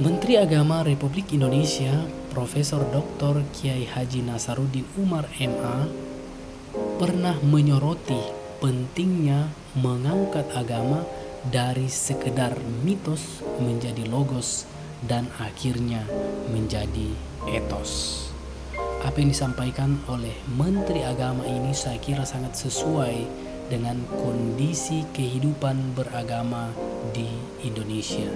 Menteri Agama Republik Indonesia Profesor Dr. Kiai Haji Nasaruddin Umar MA pernah menyoroti pentingnya mengangkat agama dari sekedar mitos menjadi logos dan akhirnya menjadi etos. Apa yang disampaikan oleh Menteri Agama ini saya kira sangat sesuai dengan kondisi kehidupan beragama di Indonesia.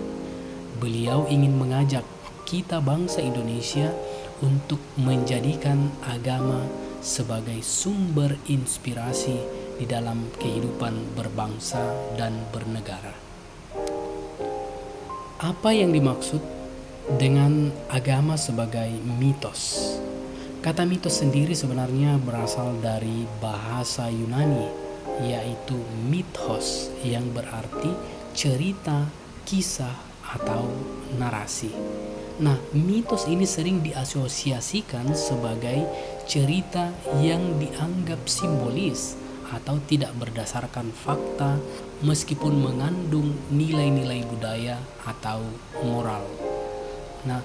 Beliau ingin mengajak kita bangsa Indonesia untuk menjadikan agama sebagai sumber inspirasi di dalam kehidupan berbangsa dan bernegara. Apa yang dimaksud dengan agama sebagai mitos? Kata mitos sendiri sebenarnya berasal dari bahasa Yunani, yaitu mythos, yang berarti cerita, kisah, atau narasi. Nah, mitos ini sering diasosiasikan sebagai cerita yang dianggap simbolis atau tidak berdasarkan fakta meskipun mengandung nilai-nilai budaya atau moral. Nah,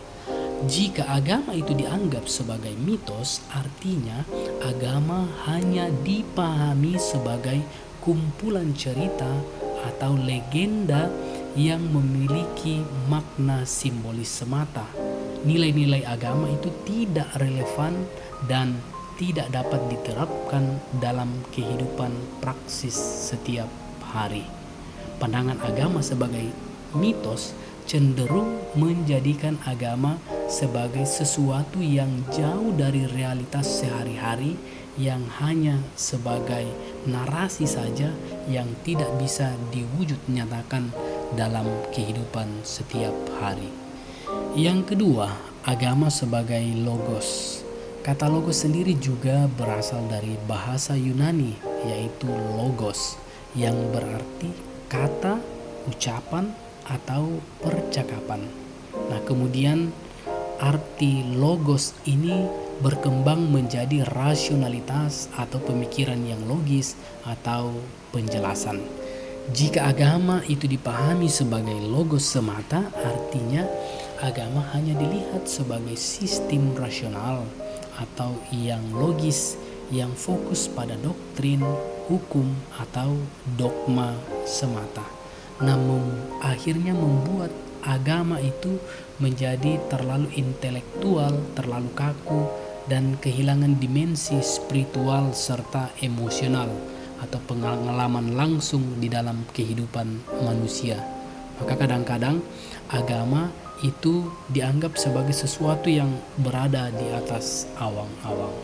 jika agama itu dianggap sebagai mitos, artinya agama hanya dipahami sebagai kumpulan cerita atau legenda yang memiliki makna simbolis semata. Nilai-nilai agama itu tidak relevan dan tidak dapat diterapkan dalam kehidupan praksis setiap hari. Pandangan agama sebagai mitos cenderung menjadikan agama sebagai sesuatu yang jauh dari realitas sehari-hari, yang hanya sebagai narasi saja yang tidak bisa diwujud nyatakan dalam kehidupan setiap hari. Yang kedua, agama sebagai logos. Kata logos sendiri juga berasal dari bahasa Yunani, yaitu logos, yang berarti kata, ucapan, atau percakapan. Nah, kemudian arti logos ini berkembang menjadi rasionalitas atau pemikiran yang logis atau penjelasan. Jika agama itu dipahami sebagai logos semata, artinya agama hanya dilihat sebagai sistem rasional atau yang logis yang fokus pada doktrin, hukum, atau dogma semata. Namun akhirnya membuat agama itu menjadi terlalu intelektual, terlalu kaku, dan kehilangan dimensi spiritual serta emosional atau pengalaman langsung di dalam kehidupan manusia. Maka kadang-kadang agama itu dianggap sebagai sesuatu yang berada di atas awang-awang.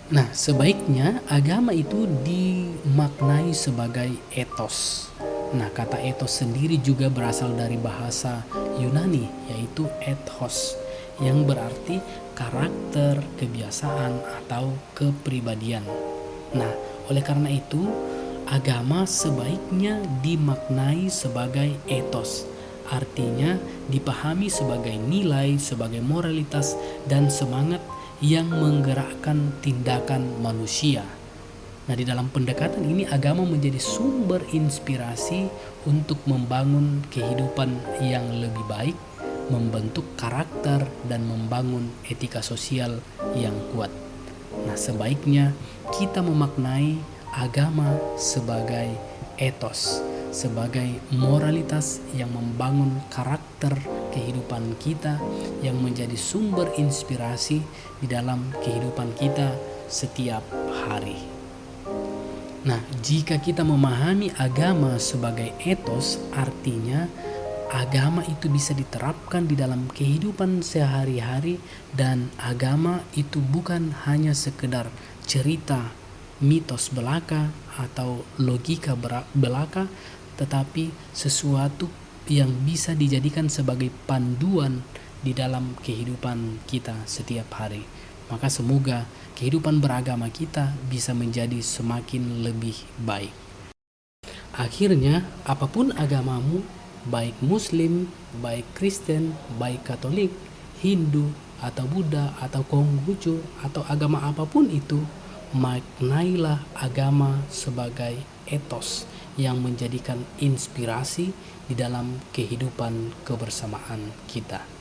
Nah, sebaiknya agama itu dimaknai sebagai etos. Nah, kata etos sendiri juga berasal dari bahasa Yunani, yaitu ethos, yang berarti karakter, kebiasaan, atau kepribadian. Nah, oleh karena itu, agama sebaiknya dimaknai sebagai etos. Artinya dipahami sebagai nilai, sebagai moralitas, dan semangat yang menggerakkan tindakan manusia. Nah, di dalam pendekatan ini agama menjadi sumber inspirasi untuk membangun kehidupan yang lebih baik, membentuk karakter, dan membangun etika sosial yang kuat. Nah, sebaiknya kita memaknai agama sebagai etos, sebagai moralitas yang membangun karakter kehidupan kita, yang menjadi sumber inspirasi di dalam kehidupan kita setiap hari. Nah, jika kita memahami agama sebagai etos, artinya agama itu bisa diterapkan di dalam kehidupan sehari-hari, dan agama itu bukan hanya sekedar cerita, mitos belaka, atau logika belaka, tetapi sesuatu yang bisa dijadikan sebagai panduan di dalam kehidupan kita setiap hari. Maka semoga kehidupan beragama kita bisa menjadi semakin lebih baik. Akhirnya, apapun agamamu, baik Muslim, baik Kristen, baik Katolik, Hindu, atau Buddha, atau Konghucu, atau agama apapun itu, maknailah agama sebagai etos yang menjadikan inspirasi di dalam kehidupan kebersamaan kita.